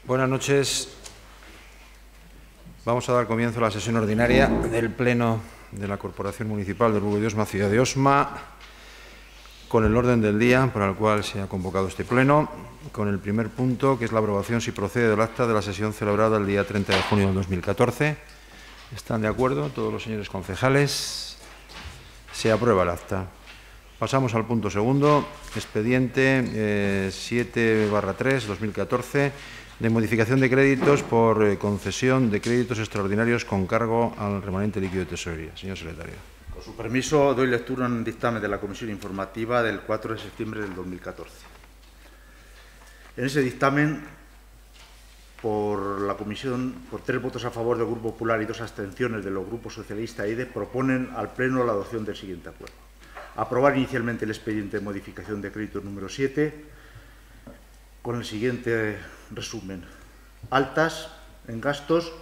Buenas noches. Vamos a dar comienzo a la sesión ordinaria del Pleno de la Corporación Municipal de Lugo y Osma, ciudad de Osma, con el orden del día para el cual se ha convocado este Pleno, con el primer punto, que es la aprobación, si procede, del acta de la sesión celebrada el día 30 de junio del 2014. ¿Están de acuerdo todos los señores concejales? Se aprueba el acta. Pasamos al punto segundo, expediente 7/3/2014, de modificación de créditos por concesión de créditos extraordinarios con cargo al remanente líquido de tesorería. Señor secretario. Con su permiso, doy lectura a un dictamen de la Comisión Informativa del 4 de septiembre del 2014. En ese dictamen, por la Comisión, por 3 votos a favor del Grupo Popular y 2 abstenciones de los grupos Socialista e IDE, proponen al Pleno la adopción del siguiente acuerdo. Aprobar inicialmente el expediente de modificación de créditos número 7 con el siguiente resumen. Altas en gastos,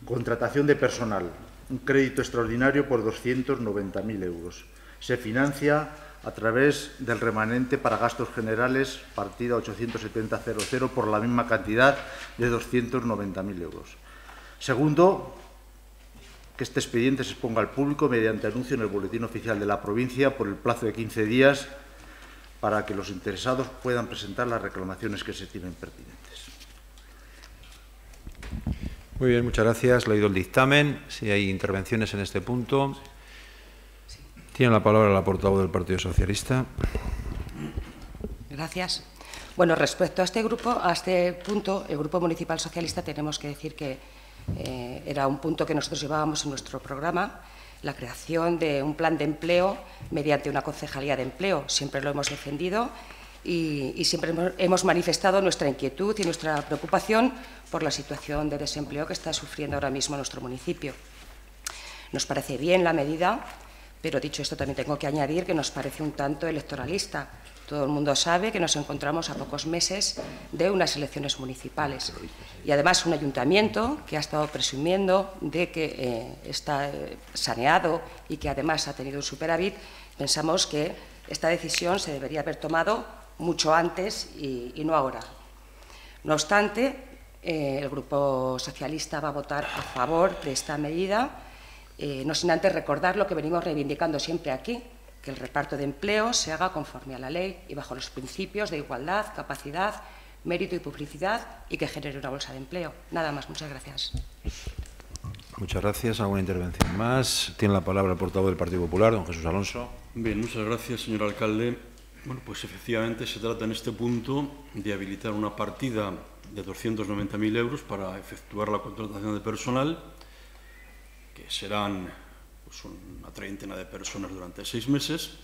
contratación de personal, un crédito extraordinario por 290.000 euros. Se financia a través del remanente para gastos generales, partida 870.00, por la misma cantidad de 290.000 euros. Segundo, que este expediente se exponga al público mediante anuncio en el Boletín Oficial de la provincia por el plazo de 15 días para que los interesados puedan presentar las reclamaciones que se estimen pertinentes. Muy bien, muchas gracias. Leído el dictamen. Si hay intervenciones en este punto. Tiene la palabra la portavoz del Partido Socialista. Gracias. Bueno, respecto a este punto, el Grupo Municipal Socialista, tenemos que decir que era un punto que nosotros llevábamos en nuestro programa, la creación de un plan de empleo mediante una concejalía de empleo. Siempre lo hemos defendido y siempre hemos manifestado nuestra inquietud y nuestra preocupación por la situación de desempleo que está sufriendo ahora mismo nuestro municipio. Nos parece bien la medida, pero dicho esto también tengo que añadir que nos parece un tanto electoralista. Todo el mundo sabe que nos encontramos a pocos meses de unas elecciones municipales y además un ayuntamiento que ha estado presumiendo de que está saneado y que además ha tenido un superávit. Pensamos que esta decisión se debería haber tomado mucho antes y no ahora. No obstante, el Grupo Socialista va a votar a favor de esta medida, no sin antes recordar lo que venimos reivindicando siempre aquí, que el reparto de empleo se haga conforme a la ley y bajo los principios de igualdad, capacidad, mérito y publicidad, y que genere una bolsa de empleo. Nada más. Muchas gracias. Muchas gracias. ¿Alguna intervención más? Tiene la palabra el portavoz del Partido Popular, don Jesús Alonso. Bien, muchas gracias, señor alcalde. Bueno, pues efectivamente se trata en este punto de habilitar una partida de 290.000 euros para efectuar la contratación de personal, que serán pues una treintena de personas durante 6 meses,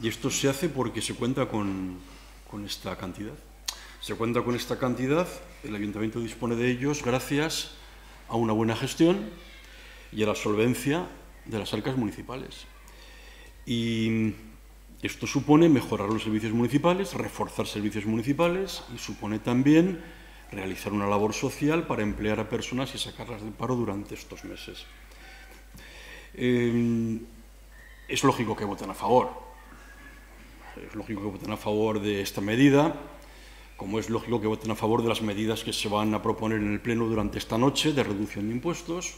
y esto se hace porque se cuenta con esta cantidad. Se cuenta con esta cantidad, el Ayuntamiento dispone de ellos gracias a una buena gestión y a la solvencia de las arcas municipales. Y esto supone mejorar los servicios municipales, reforzar servicios municipales y supone también realizar una labor social para emplear a personas y sacarlas del paro durante estos meses. Es lógico que voten a favor. Es lógico que voten a favor de esta medida, como es lógico que voten a favor de las medidas que se van a proponer en el Pleno durante esta noche de reducción de impuestos,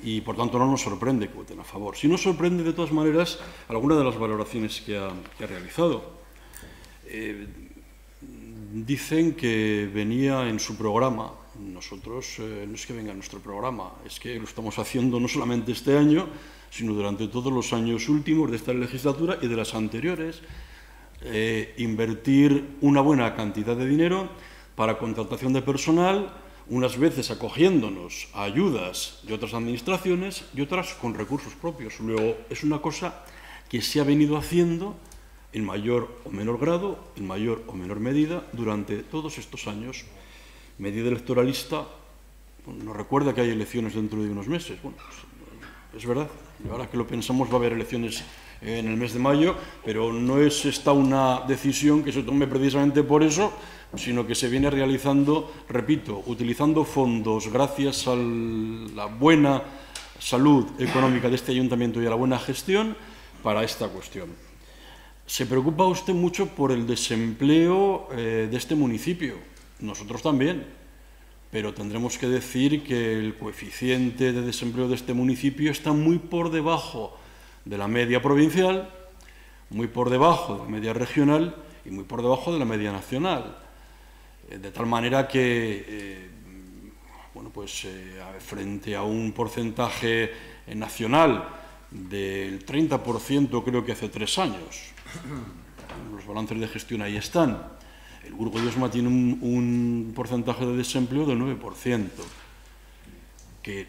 y por tanto no nos sorprende que voten a favor. Sí nos sorprende de todas maneras alguna de las valoraciones que ha realizado. Dicen que venía en su programa. Nosotros no es que venga en nuestro programa, es que lo estamos haciendo no solamente este año, sino durante todos los años últimos de esta legislatura y de las anteriores, invertir una buena cantidad de dinero para contratación de personal, unas veces acogiéndonos a ayudas de otras administraciones y otras con recursos propios. Luego, es una cosa que se ha venido haciendo en mayor o menor grado, en mayor o menor medida, durante todos estos años. Medida electoralista, nos recuerda que hay elecciones dentro de unos meses. Bueno, pues, es verdad, y ahora que lo pensamos va a haber elecciones en el mes de mayo, pero no es esta una decisión que se tome precisamente por eso, sino que se viene realizando, repito, utilizando fondos gracias a la buena salud económica de este ayuntamiento y a la buena gestión para esta cuestión. Se preocupa usted mucho por el desempleo de este municipio. nosotros también, pero tendremos que decir que el coeficiente de desempleo de este municipio está muy por debajo de la media provincial, muy por debajo de la media regional y muy por debajo de la media nacional. De tal manera que, frente a un porcentaje nacional del 30%, creo que hace 3 años, los balances de gestión ahí están, el Burgo de Osma tiene un porcentaje de desempleo del 9%, que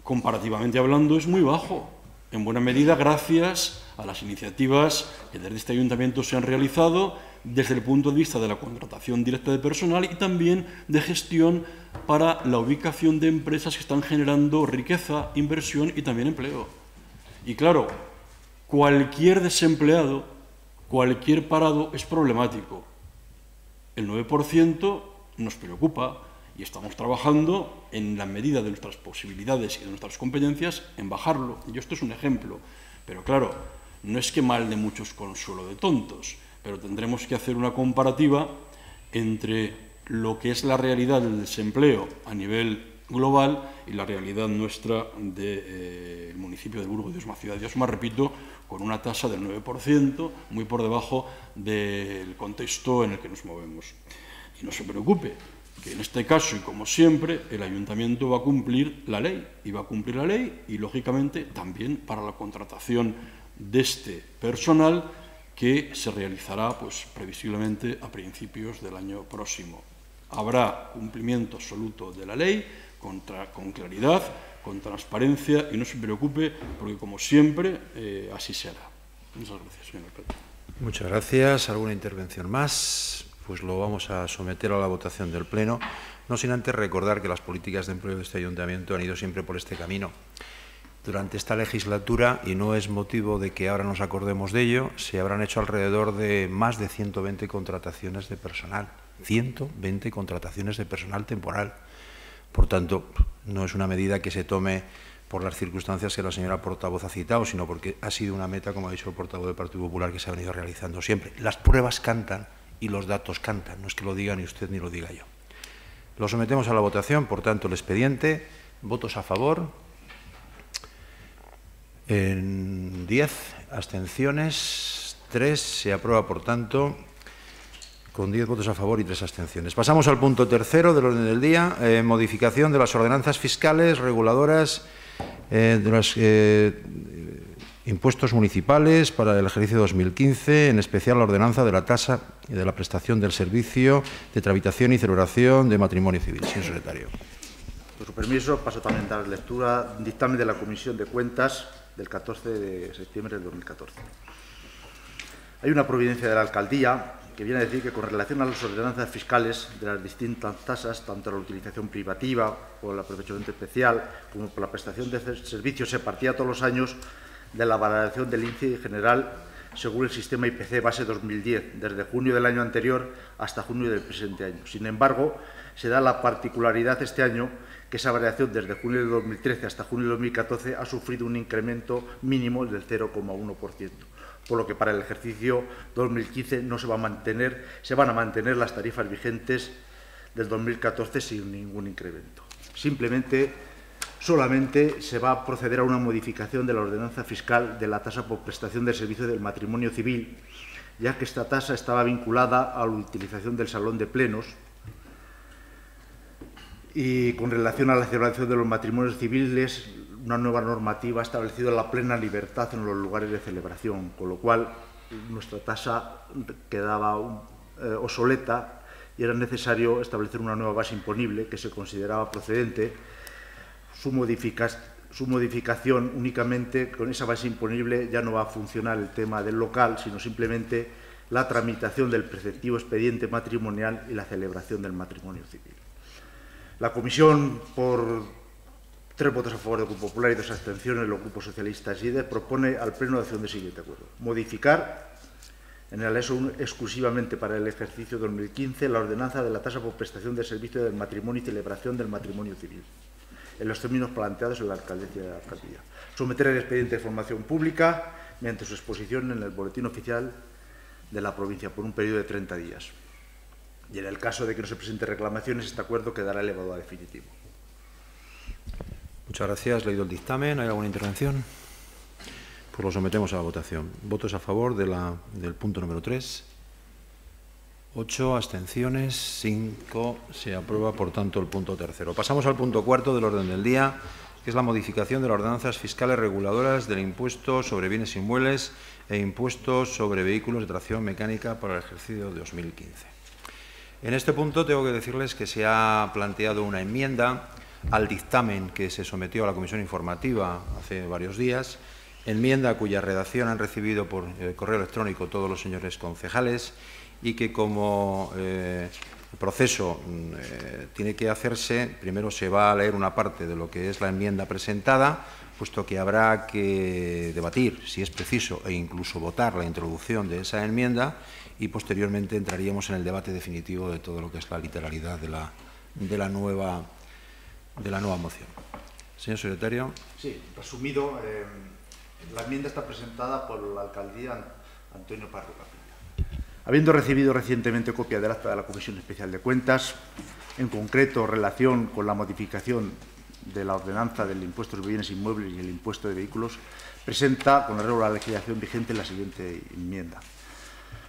comparativamente hablando es muy bajo, en buena medida gracias a las iniciativas que desde este ayuntamiento se han realizado desde el punto de vista de la contratación directa de personal y también de gestión para la ubicación de empresas que están generando riqueza, inversión y también empleo. Y claro, cualquier desempleado, cualquier parado es problemático. El 9% nos preocupa y estamos trabajando en la medida de nuestras posibilidades y de nuestras competencias en bajarlo. Y esto es un ejemplo. Pero claro, no es que mal de muchos consuelo de tontos, pero tendremos que hacer una comparativa entre lo que es la realidad del desempleo a nivel global y la realidad nuestra del municipio de Burgo de Osma, ciudad de Osma, repito, con una tasa del 9%, muy por debajo del contexto en el que nos movemos. Y no se preocupe, que en este caso, y como siempre, el ayuntamiento va a cumplir la ley, y va a cumplir la ley, y lógicamente también para la contratación de este personal que se realizará previsiblemente a principios del año próximo. Habrá cumplimiento absoluto de la ley, con claridad, con transparencia, y no se preocupe, porque como siempre, así será. Muchas gracias, señor alcalde. Muchas gracias. ¿Alguna intervención más? Pues lo vamos a someter a la votación del Pleno, no sin antes recordar que las políticas de empleo de este ayuntamiento han ido siempre por este camino. Durante esta legislatura, y no es motivo de que ahora nos acordemos de ello, se habrán hecho alrededor de más de 120 contrataciones de personal. 120 contrataciones de personal temporal. Por tanto, no es una medida que se tome por las circunstancias que la señora portavoz ha citado, sino porque ha sido una meta, como ha dicho el portavoz del Partido Popular, que se ha venido realizando siempre. Las pruebas cantan y los datos cantan, no es que lo diga ni usted ni lo diga yo. Lo sometemos a la votación, por tanto, el expediente. Votos a favor. En 10, abstenciones, 3. Se aprueba, por tanto, con 10 votos a favor y 3 abstenciones. Pasamos al punto tercero del orden del día, modificación de las ordenanzas fiscales reguladoras de los impuestos municipales para el ejercicio 2015, en especial la ordenanza de la tasa y de la prestación del servicio de tramitación y celebración de matrimonio civil. Señor secretario. Con su permiso, paso también a dar lectura del dictamen de la Comisión de Cuentas del 14 de septiembre del 2014. Hay una providencia de la Alcaldía que viene a decir que con relación a las ordenanzas fiscales de las distintas tasas, tanto la utilización privativa o la protección especial como por la prestación de servicios, se partía todos los años de la valoración del índice general según el sistema IPC base 2010, desde junio del año anterior hasta junio del presente año. Sin embargo, se da la particularidad este año que esa variación desde junio de 2013 hasta junio de 2014 ha sufrido un incremento mínimo del 0,1%, por lo que para el ejercicio 2015 no se van a mantener las tarifas vigentes del 2014 sin ningún incremento. Solamente se va a proceder a una modificación de la ordenanza fiscal de la tasa por prestación del servicio del matrimonio civil, ya que esta tasa estaba vinculada a la utilización del salón de plenos, y con relación a la celebración de los matrimonios civiles, una nueva normativa ha establecido la plena libertad en los lugares de celebración, con lo cual nuestra tasa quedaba obsoleta y era necesario establecer una nueva base imponible que se consideraba procedente. Su modificación únicamente con esa base imponible ya no va a funcionar el tema del local, sino simplemente la tramitación del preceptivo expediente matrimonial y la celebración del matrimonio civil. La Comisión, por 3 votos a favor del Grupo Popular y 2 abstenciones de los grupos socialistas y propone al Pleno de acción del siguiente acuerdo. Modificar en el anexo 1 exclusivamente para el ejercicio 2015 la ordenanza de la tasa por prestación de servicio del matrimonio y celebración del matrimonio civil, en los términos planteados en la alcaldía. Someter el expediente de información pública mediante su exposición en el Boletín Oficial de la provincia por un periodo de 30 días. Y en el caso de que no se presenten reclamaciones, este acuerdo quedará elevado a definitivo. Muchas gracias. Leído el dictamen, ¿hay alguna intervención? Pues lo sometemos a la votación. ¿Votos a favor del punto número 3? 8, abstenciones, 5. Se aprueba, por tanto, el punto tercero. Pasamos al punto cuarto del orden del día, que es la modificación de las ordenanzas fiscales reguladoras del impuesto sobre bienes inmuebles e impuestos sobre vehículos de tracción mecánica para el ejercicio de 2015. En este punto tengo que decirles que se ha planteado una enmienda al dictamen que se sometió a la Comisión Informativa hace varios días, enmienda cuya redacción han recibido por correo electrónico todos los señores concejales y que como el proceso tiene que hacerse, primero se va a leer una parte de lo que es la enmienda presentada, puesto que habrá que debatir, si es preciso, e incluso votar la introducción de esa enmienda y posteriormente entraríamos en el debate definitivo de todo lo que es la literalidad de la nueva moción. Señor secretario. Sí, resumido, la enmienda está presentada por la alcaldía Antonio Parro Capilla. Habiendo recibido recientemente copia del acta de la Comisión Especial de Cuentas, en concreto relación con la modificación de la ordenanza del impuesto sobre bienes inmuebles y el impuesto de vehículos, presenta, con arreglo a la legislación vigente, la siguiente enmienda.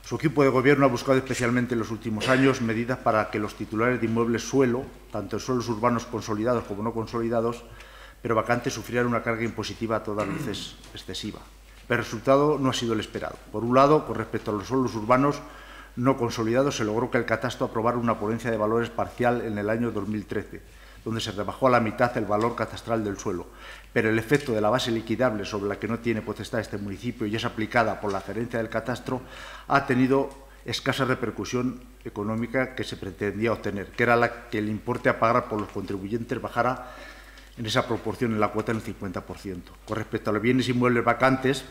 Su equipo de Gobierno ha buscado especialmente en los últimos años medidas para que los titulares de inmuebles suelo, tanto en suelos urbanos consolidados como no consolidados, pero vacantes, sufrieran una carga impositiva a todas luces excesiva. Pero el resultado no ha sido el esperado. Por un lado, con respecto a los suelos urbanos no consolidados, se logró que el catastro aprobara una ponencia de valores parcial en el año 2013, donde se rebajó a la mitad el valor catastral del suelo, pero el efecto de la base liquidable sobre la que no tiene potestad este municipio y es aplicada por la gerencia del catastro ha tenido escasa repercusión económica que se pretendía obtener, que era la que el importe a pagar por los contribuyentes bajara en esa proporción en la cuota en el 50%. Con respecto a los bienes inmuebles vacantes,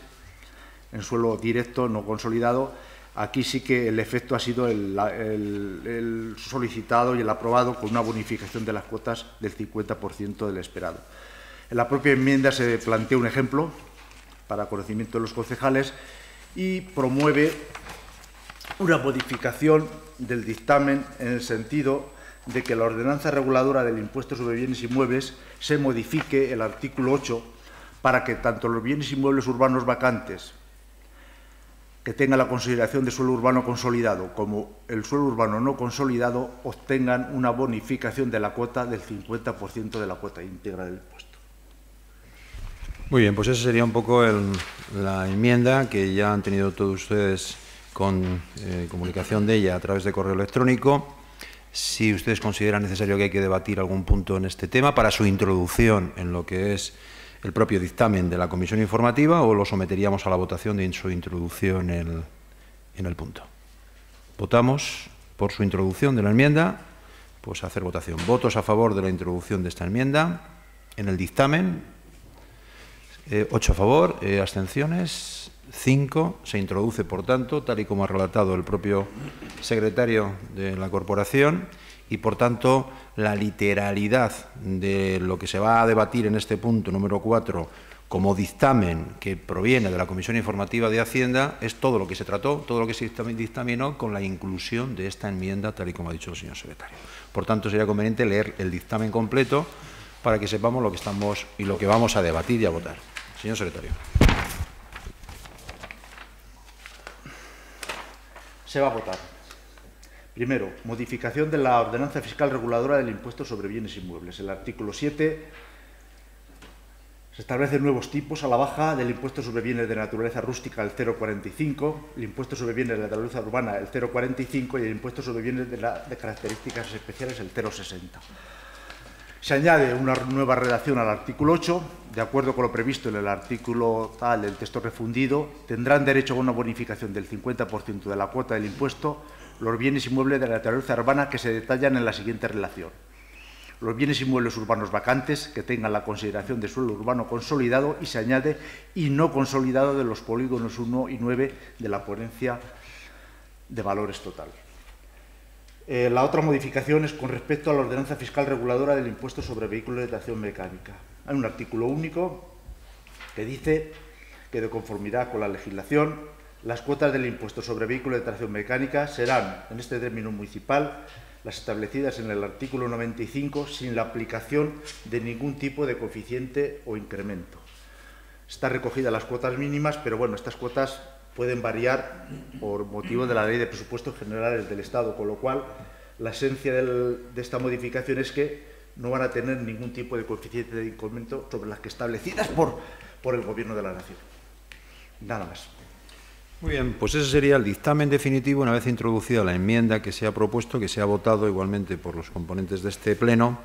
en suelo directo no consolidado, aquí sí que el efecto ha sido el solicitado y el aprobado con una bonificación de las cuotas del 50% del esperado. En la propia enmienda se plantea un ejemplo para conocimiento de los concejales y promueve una modificación del dictamen en el sentido de que la ordenanza reguladora del impuesto sobre bienes inmuebles se modifique el artículo 8 para que tanto los bienes inmuebles urbanos vacantes que tengan la consideración de suelo urbano consolidado como el suelo urbano no consolidado obtengan una bonificación de la cuota del 50% de la cuota íntegra del impuesto. Muy bien, pues esa sería un poco la enmienda que ya han tenido todos ustedes con comunicación de ella a través de correo electrónico. Si ustedes consideran necesario que hay que debatir algún punto en este tema para su introducción en lo que es el propio dictamen de la Comisión Informativa, o lo someteríamos a la votación de su introducción en el punto. Votamos por su introducción de la enmienda, pues hacer votación. Votos a favor de la introducción de esta enmienda en el dictamen. 8 a favor, abstenciones, 5. Se introduce, por tanto, tal y como ha relatado el propio secretario de la corporación, y, por tanto, la literalidad de lo que se va a debatir en este punto número 4 como dictamen que proviene de la Comisión Informativa de Hacienda es todo lo que se trató, todo lo que se dictaminó con la inclusión de esta enmienda, tal y como ha dicho el señor secretario. Por tanto, sería conveniente leer el dictamen completo para que sepamos lo que estamos y lo que vamos a debatir y a votar. Señor secretario. Se va a votar. Primero, modificación de la ordenanza fiscal reguladora del impuesto sobre bienes inmuebles. El artículo 7 se establecen nuevos tipos a la baja del impuesto sobre bienes de naturaleza rústica, el 0,45, el impuesto sobre bienes de naturaleza urbana, el 0,45, y el impuesto sobre bienes de características especiales, el 0,60. Se añade una nueva redacción al artículo 8. De acuerdo con lo previsto en el artículo tal del texto refundido, tendrán derecho a una bonificación del 50% de la cuota del impuesto los bienes inmuebles de la naturaleza urbana que se detallan en la siguiente relación. Los bienes inmuebles urbanos vacantes que tengan la consideración de suelo urbano consolidado, y se añade y no consolidado de los polígonos 1 y 9 de la ponencia de valores total. La otra modificación es con respecto a la ordenanza fiscal reguladora del impuesto sobre vehículos de tracción mecánica. Hay un artículo único que dice que, de conformidad con la legislación, Las cuotas del impuesto sobre vehículos de tracción mecánica serán, en este término municipal, las establecidas en el artículo 95 sin la aplicación de ningún tipo de coeficiente o incremento. Está recogida las cuotas mínimas, pero bueno, estas cuotas pueden variar por motivo de la Ley de Presupuestos Generales del Estado, con lo cual la esencia de esta modificación es que no van a tener ningún tipo de coeficiente de incremento sobre las que establecidas por el Gobierno de la Nación. Nada más. Muy bien, pues ese sería el dictamen definitivo una vez introducida la enmienda que se ha propuesto, que se ha votado igualmente por los componentes de este Pleno,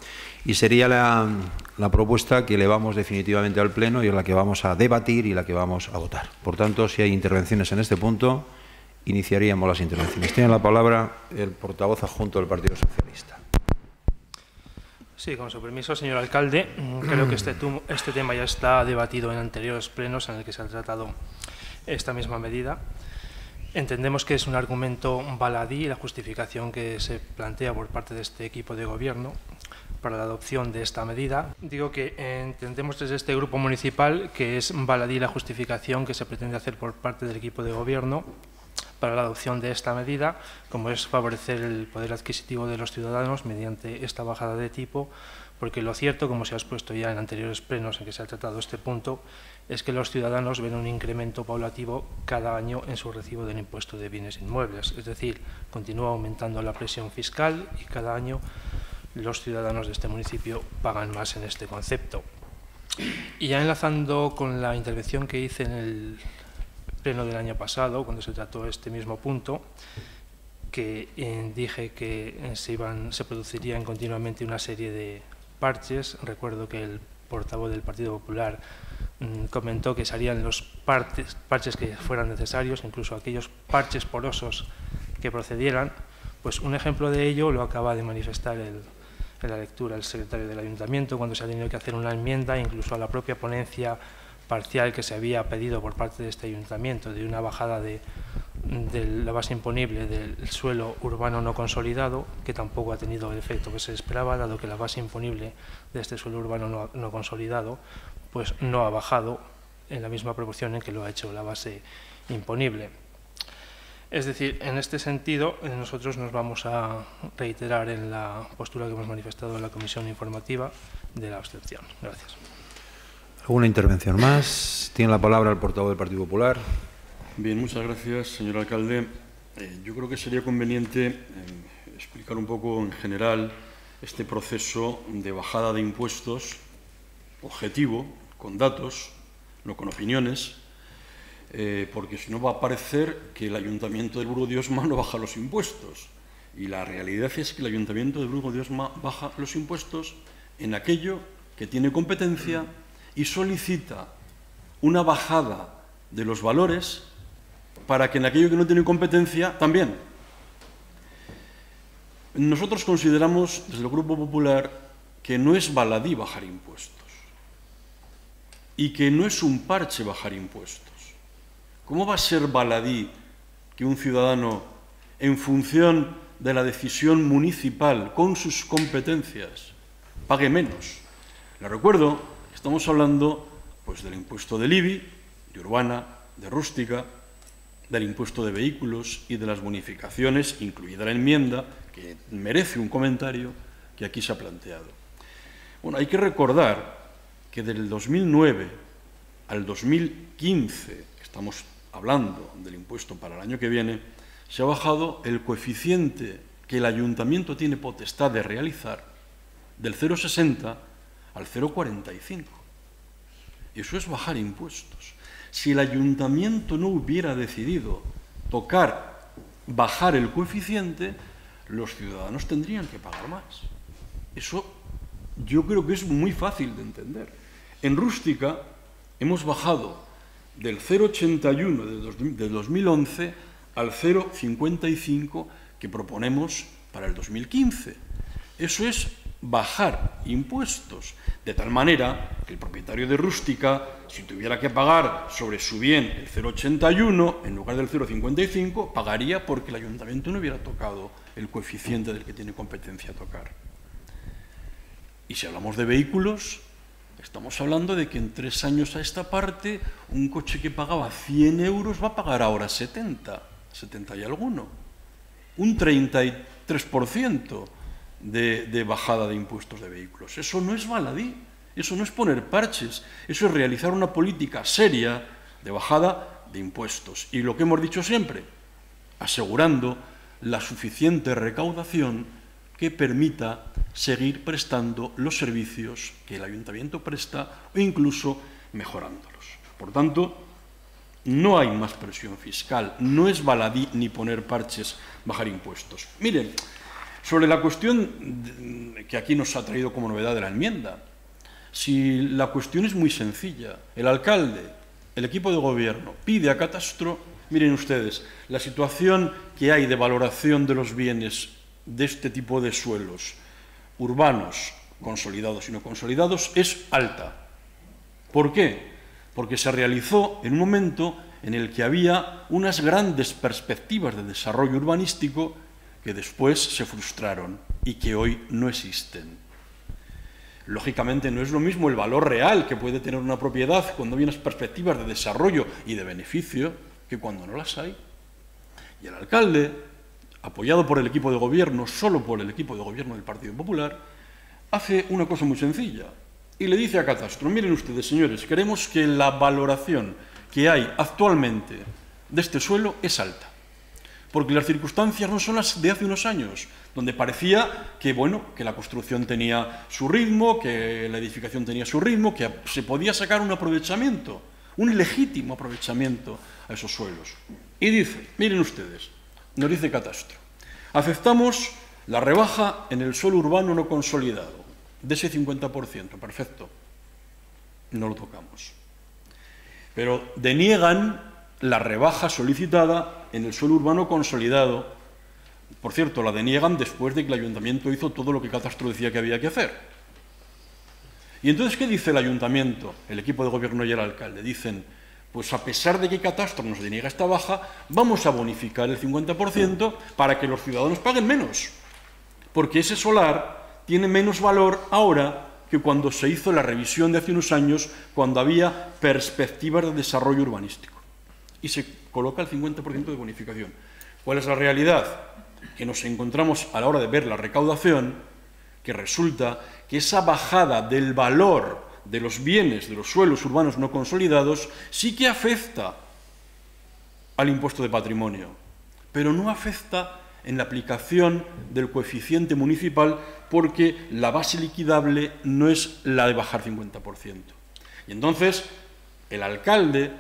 y sería la propuesta que elevamos definitivamente al Pleno y en la que vamos a debatir y la que vamos a votar. Por tanto, si hay intervenciones en este punto, iniciaríamos las intervenciones. Tiene la palabra el portavoz adjunto del Partido Socialista. Sí, con su permiso, señor alcalde. Creo que este tema ya está debatido en anteriores plenos en el que se ha tratado esta misma medida. Entendemos que es un argumento baladí la justificación que se plantea por parte de este equipo de gobierno para la adopción de esta medida. Digo que entendemos desde este grupo municipal que es baladí la justificación que se pretende hacer por parte del equipo de gobierno para la adopción de esta medida, como es favorecer el poder adquisitivo de los ciudadanos mediante esta bajada de tipo, porque lo cierto, como se ha expuesto ya en anteriores plenos en que se ha tratado este punto, es que los ciudadanos ven un incremento paulativo cada año en su recibo del impuesto de bienes inmuebles. Es decir, continúa aumentando la presión fiscal y cada año los ciudadanos de este municipio pagan más en este concepto. Y ya enlazando con la intervención que hice en el pleno del año pasado, cuando se trató este mismo punto, que dije que se producirían continuamente una serie de parches. Recuerdo que el portavoz del Partido Popular comentó que se harían los parches que fueran necesarios, incluso aquellos parches porosos que procedieran. Pues un ejemplo de ello lo acaba de manifestar en la lectura el secretario del Ayuntamiento, cuando se ha tenido que hacer una enmienda, incluso a la propia ponencia parcial que se había pedido por parte de este Ayuntamiento, de una bajada de la base imponible del suelo urbano no consolidado, que tampoco ha tenido el efecto que se esperaba, dado que la base imponible de este suelo urbano no consolidado pues no ha bajado en la misma proporción en que lo ha hecho la base imponible. Es decir, en este sentido, nosotros nos vamos a reiterar en la postura que hemos manifestado en la comisión informativa de la abstención. Gracias. ¿Alguna intervención más? Tiene la palabra el portavoz del Partido Popular. Bien, muchas gracias, señor alcalde. Yo creo que sería conveniente explicar un poco en general este proceso de bajada de impuestos objetivo, con datos, no con opiniones, porque si no va a parecer que el Ayuntamiento del Burgo de Osma no baja los impuestos. Y la realidad es que el Ayuntamiento del Burgo de Osma baja los impuestos en aquello que tiene competencia y solicita una bajada de los valores para que en aquello que no tiene competencia también. Nosotros consideramos, desde el Grupo Popular, que no es baladí bajar impuestos y que no es un parche bajar impuestos. ¿Cómo va a ser baladí que un ciudadano, en función de la decisión municipal con sus competencias, pague menos? Le recuerdo que estamos hablando pues, del impuesto del IBI, de urbana, de rústica, del impuesto de vehículos y de las bonificaciones, incluida la enmienda, que merece un comentario que aquí se ha planteado. Bueno, hay que recordar que del 2009 al 2015, estamos hablando del impuesto para el año que viene, se ha bajado el coeficiente que el ayuntamiento tiene potestad de realizar del 0,60 al 0,45. Eso es bajar impuestos. Si el ayuntamiento no hubiera decidido bajar el coeficiente, los ciudadanos tendrían que pagar más. Eso yo creo que es muy fácil de entender. En rústica hemos bajado del 0,81 de 2011 al 0,55 que proponemos para el 2015. Eso es bajar impuestos, de tal manera que el propietario de rústica, si tuviera que pagar sobre su bien el 0,81 en lugar del 0,55, pagaría porque el ayuntamiento no hubiera tocado el coeficiente del que tiene competencia a tocar. Y si hablamos de vehículos, Estamos hablando de que en 3 años a esta parte, un coche que pagaba 100 euros va a pagar ahora 70 y alguno. Un 33% de bajada de impuestos de vehículos. Eso no es baladí, eso no es poner parches, eso es realizar una política seria de bajada de impuestos. Y lo que hemos dicho siempre, asegurando la suficiente recaudación que permita seguir prestando los servicios que el ayuntamiento presta o incluso mejorándolos. Por tanto, no hay más presión fiscal, no es baladí ni poner parches, bajar impuestos. Miren, sobre la cuestión que aquí nos ha traído como novedad de la enmienda, si la cuestión es muy sencilla, el alcalde, el equipo de gobierno pide a Catastro, miren ustedes, la situación que hay de valoración de los bienes de este tipo de suelos, urbanos, consolidados y no consolidados, es alta. ¿Por qué? Porque se realizó en un momento en el que había unas grandes perspectivas de desarrollo urbanístico que después se frustraron y que hoy no existen. Lógicamente no es lo mismo el valor real que puede tener una propiedad cuando hay unas perspectivas de desarrollo y de beneficio que cuando no las hay. Y el alcalde, apoyado por el equipo de gobierno, solo por el equipo de gobierno del Partido Popular, hace una cosa muy sencilla y le dice a Catastro, miren ustedes, señores, queremos que la valoración que hay actualmente de este suelo es alta, porque las circunstancias no son las de hace unos años, donde parecía que, bueno, que la construcción tenía su ritmo, que la edificación tenía su ritmo, que se podía sacar un aprovechamiento, un legítimo aprovechamiento a esos suelos. Y dice, miren ustedes, nos dice Catastro, aceptamos la rebaja en el suelo urbano no consolidado, de ese 50%, perfecto, no lo tocamos. Pero deniegan la rebaja solicitada en el suelo urbano consolidado. Por cierto, la deniegan después de que el ayuntamiento hizo todo lo que Catastro decía que había que hacer. Y entonces, ¿qué dice el ayuntamiento, el equipo de gobierno y el alcalde? Dicen, pues a pesar de que Catastro nos deniega esta baja, vamos a bonificar el 50% para que los ciudadanos paguen menos, porque ese solar tiene menos valor ahora que cuando se hizo la revisión de hace unos años, cuando había perspectivas de desarrollo urbanístico. Y se coloca el 50% de bonificación. ¿Cuál es la realidad? Que nos encontramos a la hora de ver la recaudación, que resulta que esa bajada del valor de los bienes, de los suelos urbanos no consolidados, sí que afecta al impuesto de patrimonio, pero no afecta en la aplicación del coeficiente municipal porque la base liquidable no es la de bajar 50%. Y entonces el alcalde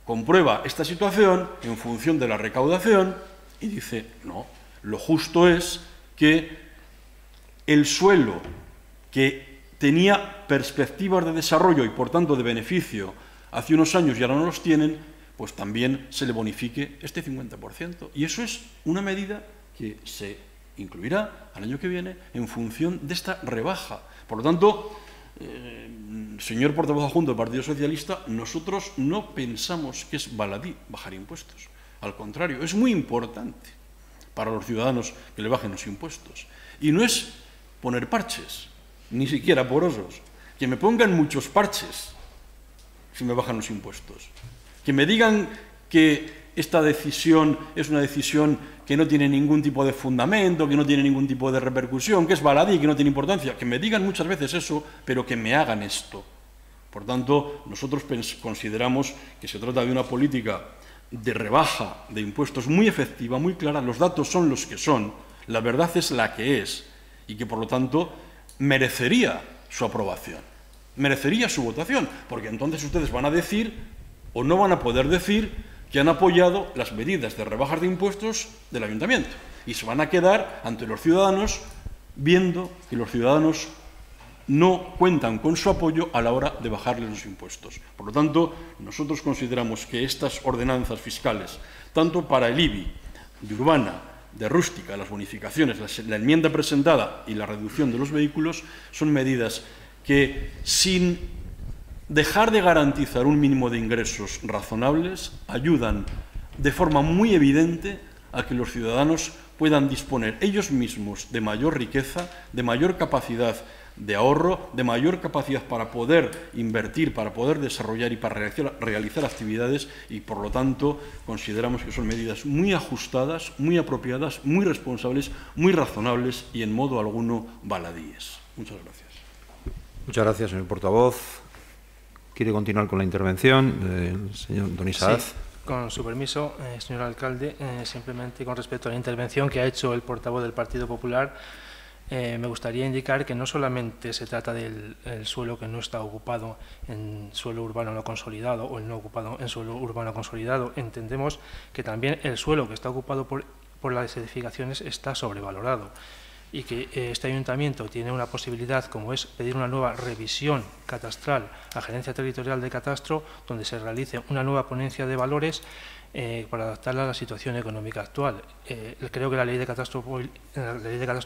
comprueba esta situación en función de la recaudación y dice, no, lo justo es que el suelo que tenía perspectivas de desarrollo y por tanto de beneficio hace unos años y ahora no los tienen, pues también se le bonifique este 50%. Y eso es una medida que se incluirá al año que viene en función de esta rebaja. Por lo tanto, señor portavoz adjunto del Partido Socialista, nosotros no pensamos que es baladí bajar impuestos. Al contrario, es muy importante para los ciudadanos que le bajen los impuestos. Y no es poner parches, ni siquiera porosos, que me pongan muchos parches si me bajan los impuestos. Que me digan que esta decisión es una decisión que no tiene ningún tipo de fundamento, que no tiene ningún tipo de repercusión, que es baladí, que no tiene importancia. Que me digan muchas veces eso, pero que me hagan esto. Por tanto, nosotros consideramos que se trata de una política de rebaja de impuestos muy efectiva, muy clara. Los datos son los que son, la verdad es la que es, y que, por lo tanto, merecería su aprobación, merecería su votación, porque entonces ustedes van a decir, o no van a poder decir, que han apoyado las medidas de rebajas de impuestos del ayuntamiento y se van a quedar ante los ciudadanos viendo que los ciudadanos no cuentan con su apoyo a la hora de bajarles los impuestos. Por lo tanto, nosotros consideramos que estas ordenanzas fiscales, tanto para el IBI, de urbana, de rústica, las bonificaciones, la enmienda presentada y la reducción de los vehículos, son medidas que, sin dejar de garantizar un mínimo de ingresos razonables, ayudan de forma muy evidente a que los ciudadanos puedan disponer ellos mismos de mayor riqueza, de mayor capacidad de ahorro, de mayor capacidad para poder invertir, para poder desarrollar y para realizar actividades, y por lo tanto consideramos que son medidas muy ajustadas, muy apropiadas, muy responsables, muy razonables y en modo alguno baladíes. Muchas gracias. Muchas gracias, señor portavoz. ¿Quiere continuar con la intervención del señor don Isaac? Sí, con su permiso, señor alcalde, simplemente con respecto a la intervención que ha hecho el portavoz del Partido Popular, me gustaría indicar que no solamente se trata del suelo que no está ocupado en suelo urbano no consolidado o el no ocupado en suelo urbano consolidado. Entendemos que también el suelo que está ocupado por las edificaciones está sobrevalorado y que este ayuntamiento tiene una posibilidad, como es pedir una nueva revisión catastral a Gerencia Territorial de Catastro, donde se realice una nueva ponencia de valores para adaptarla a la situación económica actual. Creo que la ley de catastro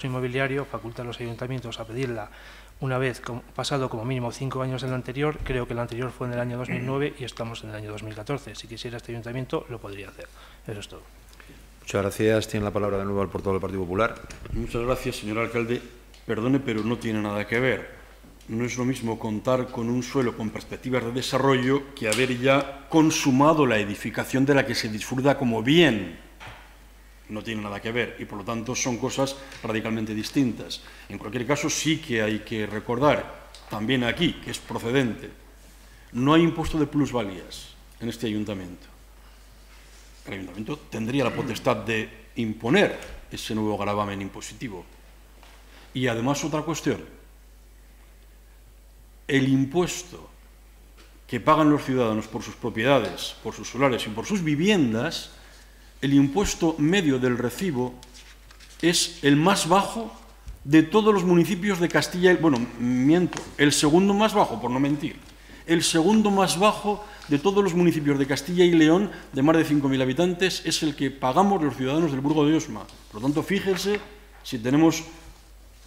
inmobiliario faculta a los ayuntamientos a pedirla una vez pasado como mínimo 5 años del anterior. Creo que el anterior fue en el año 2009 y estamos en el año 2014. Si quisiera este ayuntamiento, lo podría hacer. Eso es todo. Muchas gracias. Tiene la palabra de nuevo el portavoz del Partido Popular. Muchas gracias, señor alcalde. Perdone, pero no tiene nada que ver. No es lo mismo contar con un suelo con perspectivas de desarrollo que haber ya consumado la edificación de la que se disfruta como bien. No tiene nada que ver y, por lo tanto, son cosas radicalmente distintas. En cualquier caso, sí que hay que recordar, también aquí, que es procedente, no hay impuesto de plusvalías en este ayuntamiento. El ayuntamiento tendría la potestad de imponer ese nuevo gravamen impositivo. Y, además, otra cuestión. El impuesto que pagan los ciudadanos por sus propiedades, por sus solares y por sus viviendas, el impuesto medio del recibo es el más bajo de todos los municipios de Castilla y León. Bueno, miento, el segundo más bajo, por no mentir. El segundo más bajo de todos los municipios de Castilla y León, de más de 5.000 habitantes, es el que pagamos los ciudadanos del Burgo de Osma. Por lo tanto, fíjense si tenemos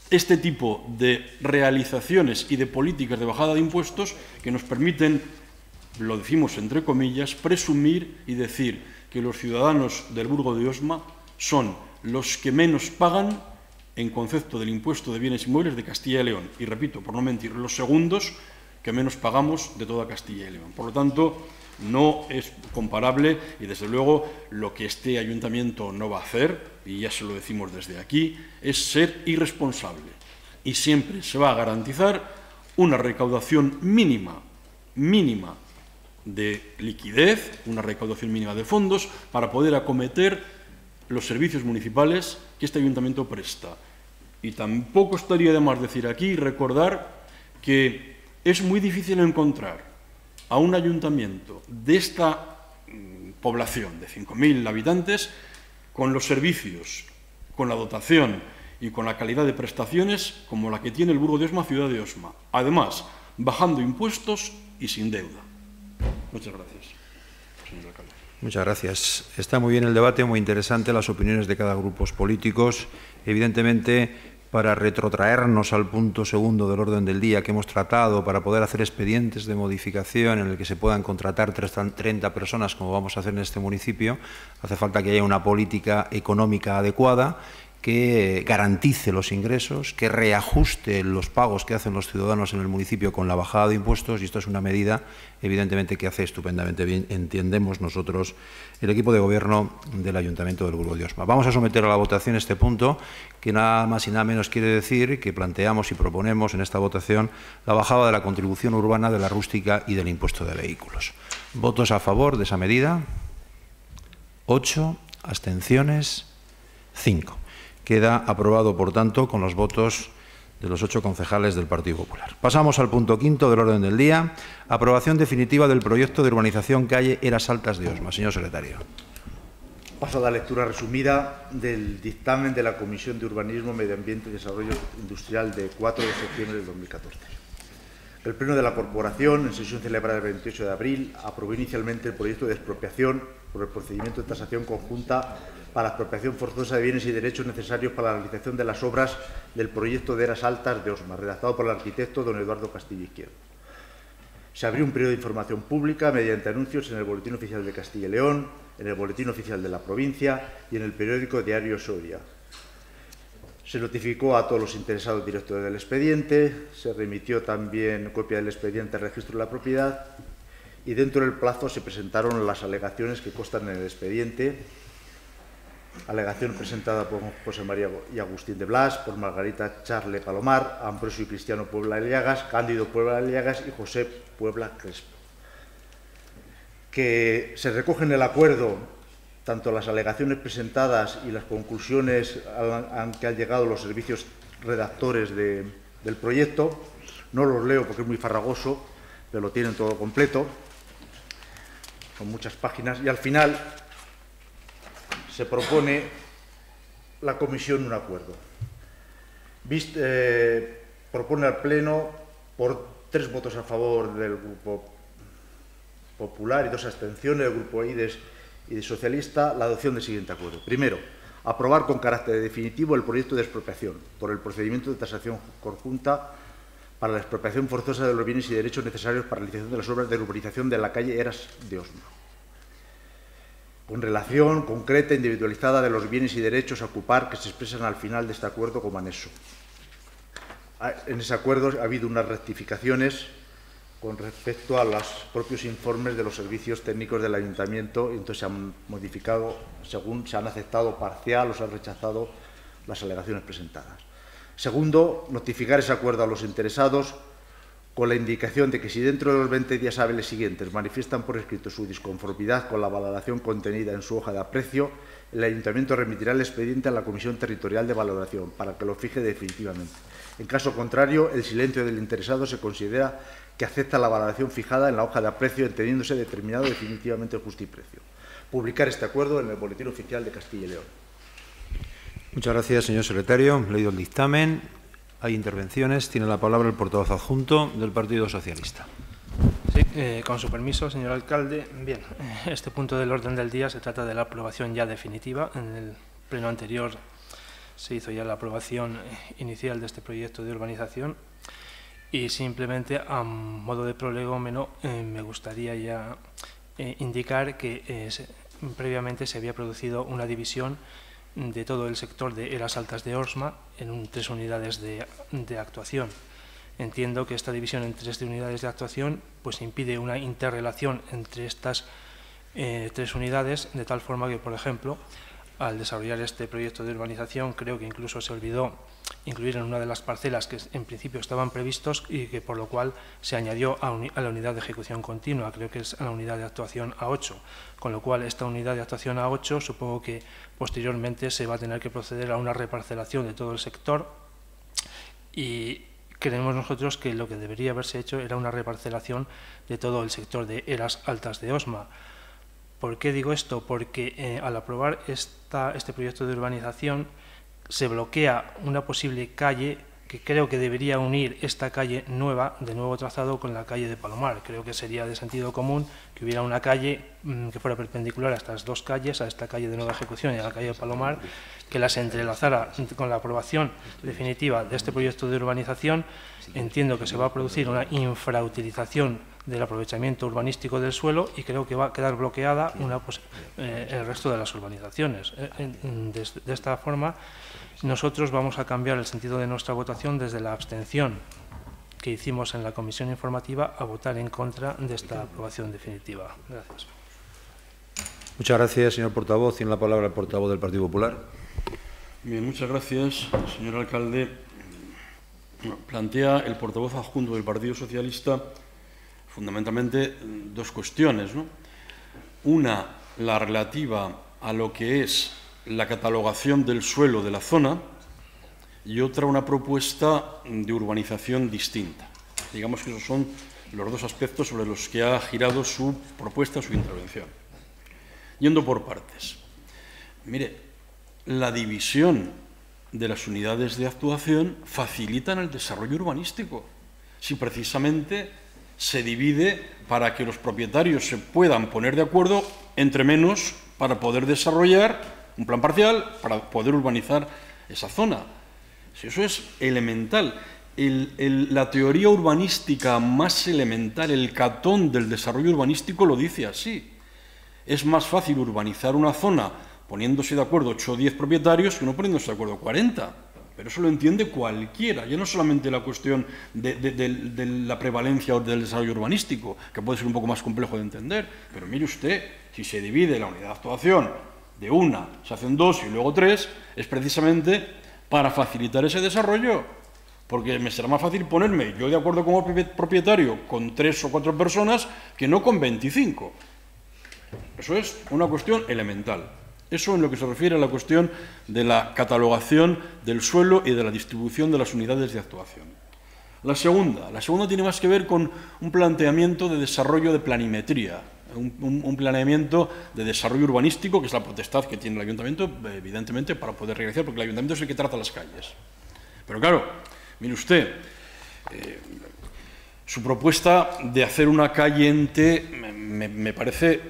este tipo de realizaciones y de políticas de bajada de impuestos que nos permiten, lo decimos entre comillas, presumir y decir que los ciudadanos del Burgo de Osma son los que menos pagan en concepto del impuesto de bienes inmuebles de Castilla y León. Y repito, por no mentir, los segundos que menos pagamos de toda Castilla y León. Por lo tanto, no es comparable y, desde luego, lo que este ayuntamiento no va a hacer, y ya se lo decimos desde aquí, es ser irresponsable. Y siempre se va a garantizar una recaudación mínima de liquidez, una recaudación mínima de fondos para poder acometer los servicios municipales que este ayuntamiento presta. Y tampoco estaría de más decir aquí y recordar que es muy difícil encontrar a un ayuntamiento de esta población de 5.000 habitantes con los servicios, con la dotación y con la calidad de prestaciones como la que tiene el Burgo de Osma, ciudad de Osma. Además, bajando impuestos y sin deuda. Muchas gracias, señor alcalde. Muchas gracias. Está muy bien el debate, muy interesante las opiniones de cada grupo políticos. Evidentemente, para retrotraernos al punto segundo del orden del día que hemos tratado, para poder hacer expedientes de modificación en el que se puedan contratar 30 personas, como vamos a hacer en este municipio, hace falta que haya una política económica adecuada que garantice los ingresos, que reajuste los pagos que hacen los ciudadanos en el municipio con la bajada de impuestos, y esto es una medida, evidentemente, que hace estupendamente bien, entendemos nosotros, el equipo de gobierno del Ayuntamiento del Burgo de Osma. Vamos a someter a la votación este punto, que nada más y nada menos quiere decir que planteamos y proponemos en esta votación la bajada de la contribución urbana, de la rústica y del impuesto de vehículos. ¿Votos a favor de esa medida? 8. Abstenciones. 5. Queda aprobado, por tanto, con los votos de los 8 concejales del Partido Popular. Pasamos al punto quinto del orden del día. Aprobación definitiva del proyecto de urbanización calle Eras Altas de Osma. Señor secretario. Paso a la lectura resumida del dictamen de la Comisión de Urbanismo, Medio Ambiente y Desarrollo Industrial de 4 de septiembre de 2014. El Pleno de la Corporación, en sesión celebrada el 28 de abril, aprobó inicialmente el proyecto de expropiación por el procedimiento de tasación conjunta para la expropiación forzosa de bienes y derechos necesarios para la realización de las obras del proyecto de Eras Altas de Osma, redactado por el arquitecto don Eduardo Castillo Izquierdo. Se abrió un periodo de información pública mediante anuncios en el Boletín Oficial de Castilla y León, en el Boletín Oficial de la Provincia y en el periódico Diario Soria. Se notificó a todos los interesados directos del expediente, se remitió también copia del expediente al registro de la propiedad y dentro del plazo se presentaron las alegaciones que constan en el expediente. Alegación presentada por José María y Agustín de Blas, por Margarita Charle Palomar, Ambrosio y Cristiano Puebla de Llagas, Cándido Puebla de Llagas y José Puebla Crespo. Que se recoge en el acuerdo tanto las alegaciones presentadas y las conclusiones a que han llegado los servicios redactores del proyecto. No los leo porque es muy farragoso, pero lo tienen todo completo. Son muchas páginas. Y al final se propone la comisión un acuerdo. Propone al Pleno, por 3 votos a favor del Grupo Popular y 2 abstenciones del Grupo IDES y de Socialista, la adopción del siguiente acuerdo. Primero, aprobar con carácter definitivo el proyecto de expropiación por el procedimiento de tasación conjunta para la expropiación forzosa de los bienes y derechos necesarios para la realización de las obras de urbanización de la calle Eras de Osma, con relación concreta e individualizada de los bienes y derechos a ocupar que se expresan al final de este acuerdo como anexo. En ese acuerdo ha habido unas rectificaciones con respecto a los propios informes de los servicios técnicos del Ayuntamiento, y entonces se han modificado según se han aceptado parcial o se han rechazado las alegaciones presentadas. Segundo, notificar ese acuerdo a los interesados con la indicación de que si dentro de los 20 días hábiles siguientes manifiestan por escrito su disconformidad con la valoración contenida en su hoja de aprecio, el Ayuntamiento remitirá el expediente a la Comisión Territorial de Valoración para que lo fije definitivamente. En caso contrario, el silencio del interesado se considera que acepta la valoración fijada en la hoja de aprecio, entendiéndose determinado definitivamente el justiprecio. Publicar este acuerdo en el Boletín Oficial de Castilla y León. Muchas gracias, señor secretario. Leído el dictamen, hay intervenciones. Tiene la palabra el portavoz adjunto del Partido Socialista. Sí, con su permiso, señor alcalde. Bien, este punto del orden del día se trata de la aprobación ya definitiva. En el pleno anterior se hizo ya la aprobación inicial de este proyecto de urbanización. Y simplemente, a modo de prolegómeno, me gustaría ya indicar que previamente se había producido una división de todo el sector de Eras Altas de Osma en 3 unidades de actuación. Entiendo que esta división en 3 unidades de actuación pues impide una interrelación entre estas 3 unidades, de tal forma que, por ejemplo, al desarrollar este proyecto de urbanización, creo que incluso se olvidó incluir en una de las parcelas que en principio estaban previstos y que por lo cual se añadió a la unidad de ejecución continua, creo que es a la unidad de actuación A8, con lo cual esta unidad de actuación A8 supongo que posteriormente se va a tener que proceder a una reparcelación de todo el sector y creemos nosotros que lo que debería haberse hecho era una reparcelación de todo el sector de Eras Altas de Osma. ¿Por qué digo esto? Porque al aprobar este proyecto de urbanización se bloquea una posible calle que creo que debería unir esta calle nueva, de nuevo trazado, con la calle de Palomar. Creo que sería de sentido común que hubiera una calle que fuera perpendicular a estas 2 calles, a esta calle de nueva ejecución y a la calle de Palomar, que las entrelazara con la aprobación definitiva de este proyecto de urbanización. Entiendo que se va a producir una infrautilización del aprovechamiento urbanístico del suelo y creo que va a quedar bloqueada el resto de las urbanizaciones. De esta forma, nosotros vamos a cambiar el sentido de nuestra votación desde la abstención que hicimos en la comisión informativa a votar en contra de esta aprobación definitiva. Gracias. Muchas gracias, señor portavoz. Tiene la palabra el portavoz del Partido Popular. Bien, muchas gracias, señor alcalde. Plantea el portavoz adjunto del Partido Socialista fundamentalmente 2 cuestiones, ¿no? Una, la relativa a lo que es la catalogación del suelo de la zona, y otra, una propuesta de urbanización distinta. Digamos que esos son los 2 aspectos sobre los que ha girado su propuesta, su intervención. Yendo por partes. Mire, la división de las unidades de actuación facilitan el desarrollo urbanístico. Si precisamente se divide para que los propietarios se puedan poner de acuerdo entre menos para poder desarrollar un plan parcial, para poder urbanizar esa zona. Si eso es elemental. La teoría urbanística más elemental, el catón del desarrollo urbanístico, lo dice así. Es más fácil urbanizar una zona poniéndose de acuerdo 8 o 10 propietarios que no poniéndose de acuerdo 40. Pero eso lo entiende cualquiera, ya no solamente la cuestión de la prevalencia del desarrollo urbanístico, que puede ser un poco más complejo de entender. Pero mire usted, si se divide la unidad de actuación de una, se hacen 2 y luego 3, es precisamente para facilitar ese desarrollo. Porque me será más fácil ponerme yo de acuerdo como propietario con 3 o 4 personas que no con 25. Eso es una cuestión elemental. Eso en lo que se refiere a la cuestión de la catalogación del suelo y de la distribución de las unidades de actuación. La segunda tiene más que ver con un planteamiento de desarrollo de planimetría, un planeamiento de desarrollo urbanístico, que es la potestad que tiene el Ayuntamiento, evidentemente, para poder realizar, porque el Ayuntamiento es el que trata las calles. Pero claro, mire usted, su propuesta de hacer una calle en T me parece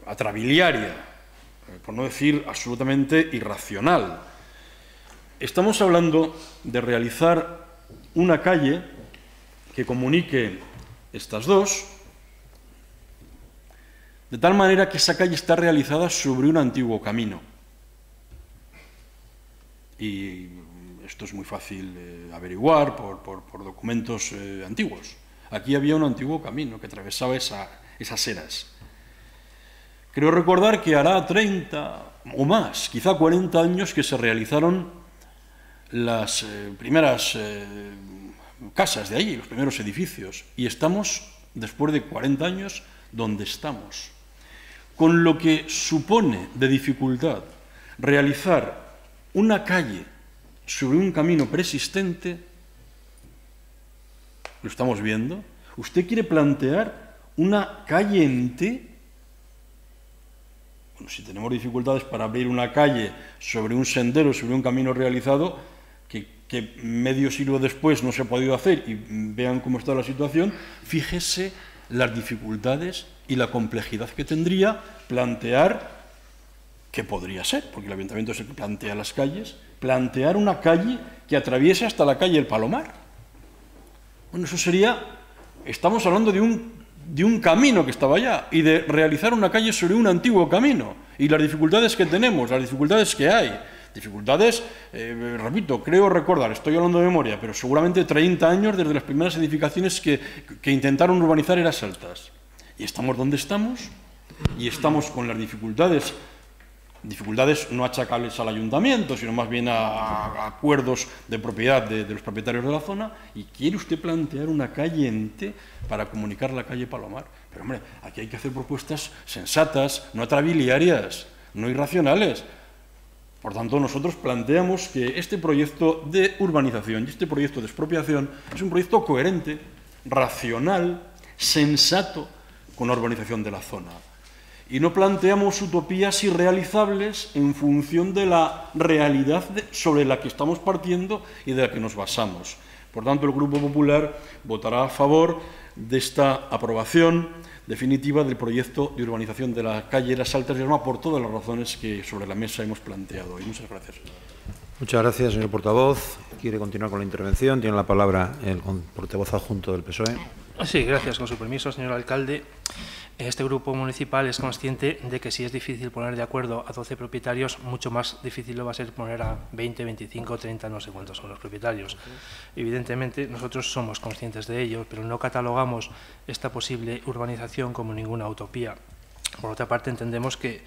atrabiliaria, por no decir absolutamente irracional. Estamos hablando de realizar una calle que comunique estas dos, de tal manera que esa calle está realizada sobre un antiguo camino. Y esto es muy fácil averiguar por documentos antiguos. Aquí había un antiguo camino que atravesaba esas eras. Creo recordar que hará 30 o más, quizá 40 años que se realizaron las primeras casas de allí, los primeros edificios. Y estamos, después de 40 años, donde estamos. Con lo que supone de dificultad realizar una calle sobre un camino preexistente, lo estamos viendo. ¿Usted quiere plantear una calle en T? Bueno, si tenemos dificultades para abrir una calle sobre un sendero, sobre un camino realizado, que medio siglo después no se ha podido hacer, y vean cómo está la situación, fíjese las dificultades y la complejidad que tendría plantear, que podría ser, porque el Ayuntamiento es el que plantea las calles, plantear una calle que atraviese hasta la calle El Palomar. Bueno, eso sería, estamos hablando de un camino que estaba allá, y de realizar una calle sobre un antiguo camino, y las dificultades que tenemos, las dificultades que hay, dificultades, repito, creo recordar, estoy hablando de memoria, pero seguramente 30 años desde las primeras edificaciones que intentaron urbanizar Eras Altas. Y estamos donde estamos, y estamos con las dificultades no achacables al ayuntamiento, sino más bien a acuerdos de propiedad de los propietarios de la zona. ¿Y quiere usted plantear una calle en T para comunicar la calle Palomar? Pero hombre, aquí hay que hacer propuestas sensatas, no atrabiliarias, no irracionales. Por tanto, nosotros planteamos que este proyecto de urbanización y este proyecto de expropiación es un proyecto coherente, racional, sensato con la urbanización de la zona. Y no planteamos utopías irrealizables en función de la realidad sobre la que estamos partiendo y de la que nos basamos. Por tanto, el Grupo Popular votará a favor de esta aprobación definitiva del proyecto de urbanización de la calle Eras Altas de Osma por todas las razones que sobre la mesa hemos planteado. Y muchas gracias. Muchas gracias, señor portavoz. ¿Quiere continuar con la intervención? Tiene la palabra el portavoz adjunto del PSOE. Sí, gracias. Con su permiso, señor alcalde. Este grupo municipal es consciente de que si es difícil poner de acuerdo a 12 propietarios, mucho más difícil lo va a ser poner a 20, 25, 30, no sé cuántos son los propietarios. Evidentemente, nosotros somos conscientes de ello, pero no catalogamos esta posible urbanización como ninguna utopía. Por otra parte, entendemos que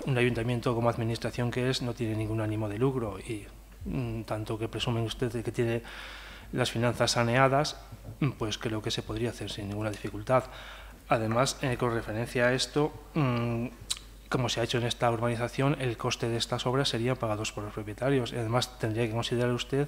un ayuntamiento como administración que es no tiene ningún ánimo de lucro y tanto que presumen ustedes que tiene las finanzas saneadas, pues creo que se podría hacer sin ninguna dificultad. Además, con referencia a esto, como se ha hecho en esta urbanización, el coste de estas obras serían pagados por los propietarios. Y además, tendría que considerar usted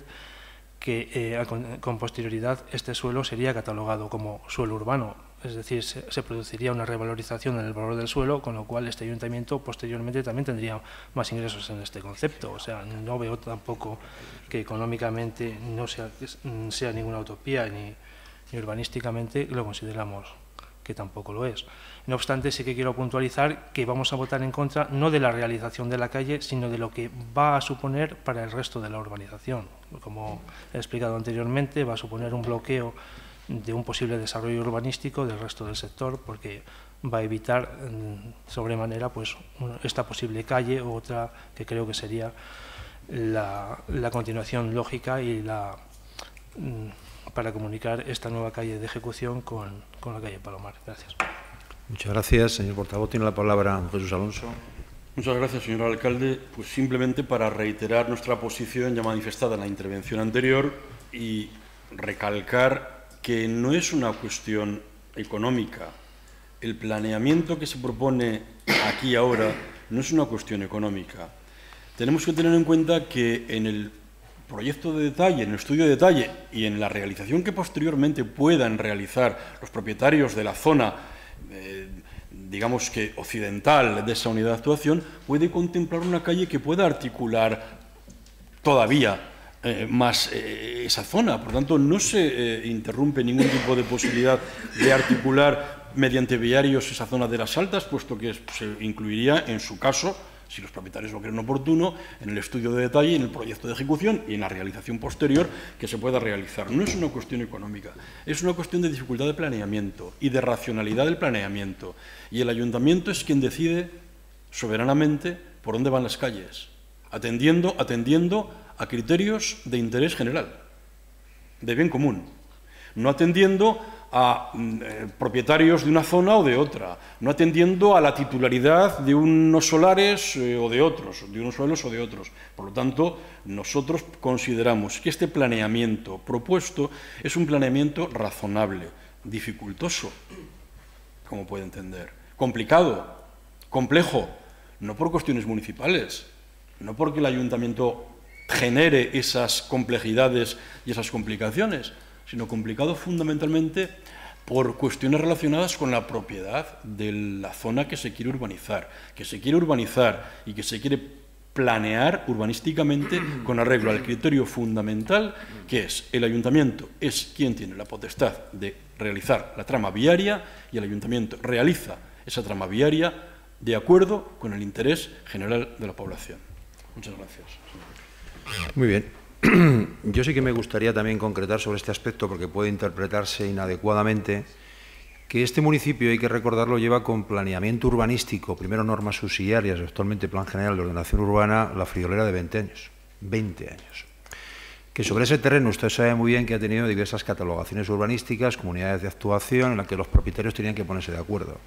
que con posterioridad este suelo sería catalogado como suelo urbano. Es decir, se produciría una revalorización en el valor del suelo, con lo cual este ayuntamiento posteriormente también tendría más ingresos en este concepto. O sea, no veo tampoco que económicamente no sea ninguna utopía, ni urbanísticamente lo consideramos que tampoco lo es. No obstante, sí que quiero puntualizar que vamos a votar en contra no de la realización de la calle, sino de lo que va a suponer para el resto de la urbanización. Como he explicado anteriormente, va a suponer un bloqueo de un posible desarrollo urbanístico del resto del sector, porque va a evitar sobremanera pues, esta posible calle u otra que creo que sería la continuación lógica y para comunicar esta nueva calle de ejecución con la calle Palomar. Gracias. Muchas gracias. Señor portavoz, tiene la palabra Jesús Alonso. Muchas gracias, señor alcalde. Pues simplemente para reiterar nuestra posición ya manifestada en la intervención anterior y recalcar que no es una cuestión económica. El planeamiento que se propone aquí ahora no es una cuestión económica. Tenemos que tener en cuenta que en el proyecto de detalle, en el estudio de detalle y en la realización que posteriormente puedan realizar los propietarios de la zona, digamos que occidental de esa unidad de actuación, puede contemplar una calle que pueda articular todavía más esa zona. Por tanto, no se interrumpe ningún tipo de posibilidad de articular mediante viarios esa zona de las Altas, puesto que se incluiría, en su caso, si los propietarios lo creen oportuno, en el estudio de detalle, en el proyecto de ejecución y en la realización posterior que se pueda realizar. No es una cuestión económica, es una cuestión de dificultad de planeamiento y de racionalidad del planeamiento. Y el ayuntamiento es quien decide soberanamente por dónde van las calles, atendiendo a criterios de interés general, de bien común, no atendiendo a propietarios de una zona o de otra, no atendiendo a la titularidad de unos solares o de otros, de unos suelos o de otros. Por lo tanto, nosotros consideramos que este planeamiento propuesto es un planeamiento razonable, dificultoso, como puede entender, complicado, complejo, no por cuestiones municipales, no porque el ayuntamiento genere esas complejidades y esas complicaciones, sino complicado fundamentalmente por cuestiones relacionadas con la propiedad de la zona que se quiere urbanizar y que se quiere planear urbanísticamente con arreglo al criterio fundamental que es el ayuntamiento es quien tiene la potestad de realizar la trama viaria y el ayuntamiento realiza esa trama viaria de acuerdo con el interés general de la población. Muchas gracias. Muy bien. Yo sí que me gustaría también concretar sobre este aspecto, porque puede interpretarse inadecuadamente, que este municipio, hay que recordarlo, lleva con planeamiento urbanístico, primero normas subsidiarias, actualmente Plan General de Ordenación Urbana, la friolera de 20 años. 20 años. Que sobre ese terreno usted sabe muy bien que ha tenido diversas catalogaciones urbanísticas, comunidades de actuación, en las que los propietarios tenían que ponerse de acuerdo.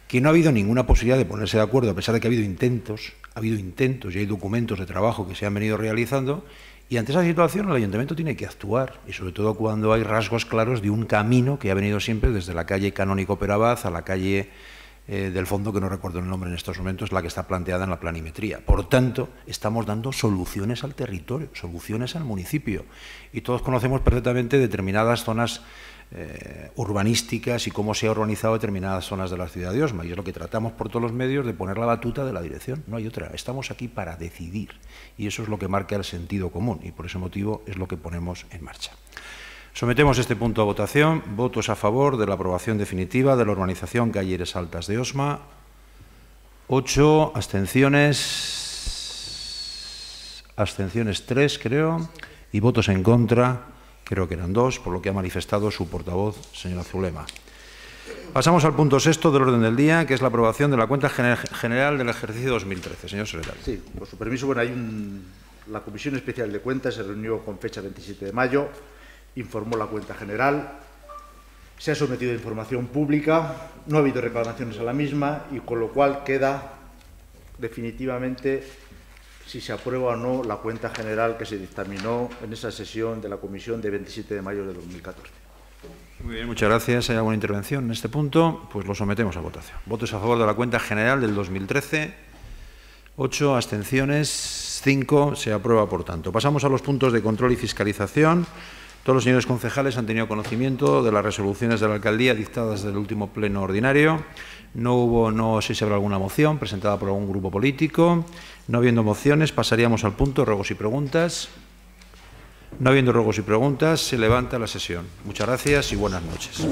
Que no ha habido ninguna posibilidad de ponerse de acuerdo, a pesar de que ha habido intentos y hay documentos de trabajo que se han venido realizando, y ante esa situación el ayuntamiento tiene que actuar, y sobre todo cuando hay rasgos claros de un camino que ha venido siempre desde la calle Canónico Perabaz a la calle del fondo, que no recuerdo el nombre en estos momentos, la que está planteada en la planimetría. Por tanto, estamos dando soluciones al territorio, soluciones al municipio, y todos conocemos perfectamente determinadas zonas urbanísticas y cómo se ha urbanizado determinadas zonas de la ciudad de Osma, y es lo que tratamos por todos los medios de poner la batuta de la dirección. No hay otra, estamos aquí para decidir, y eso es lo que marca el sentido común, y por ese motivo es lo que ponemos en marcha. Sometemos este punto a votación. Votos a favor de la aprobación definitiva de la urbanización Calles Altas de Osma. 8, abstenciones 3, creo, y votos en contra, creo que eran 2, por lo que ha manifestado su portavoz, señora Zulema. Pasamos al punto 6 del orden del día, que es la aprobación de la cuenta general del ejercicio 2013. Señor secretario. Sí, por su permiso, bueno, la Comisión Especial de Cuentas se reunió con fecha 27 de mayo, informó la cuenta general, se ha sometido a información pública, no ha habido reclamaciones a la misma, y con lo cual queda definitivamente si se aprueba o no la cuenta general que se dictaminó en esa sesión de la Comisión de 27 de mayo de 2014. Muy bien, muchas gracias. ¿Hay alguna intervención en este punto? Pues lo sometemos a votación. Votos a favor de la cuenta general del 2013. 8, abstenciones 5. Se aprueba, por tanto. Pasamos a los puntos de control y fiscalización. Todos los señores concejales han tenido conocimiento de las resoluciones de la alcaldía dictadas del último pleno ordinario. No sé si habrá alguna moción presentada por algún grupo político. No habiendo mociones, pasaríamos al punto ruegos y preguntas. No habiendo ruegos y preguntas, se levanta la sesión. Muchas gracias y buenas noches.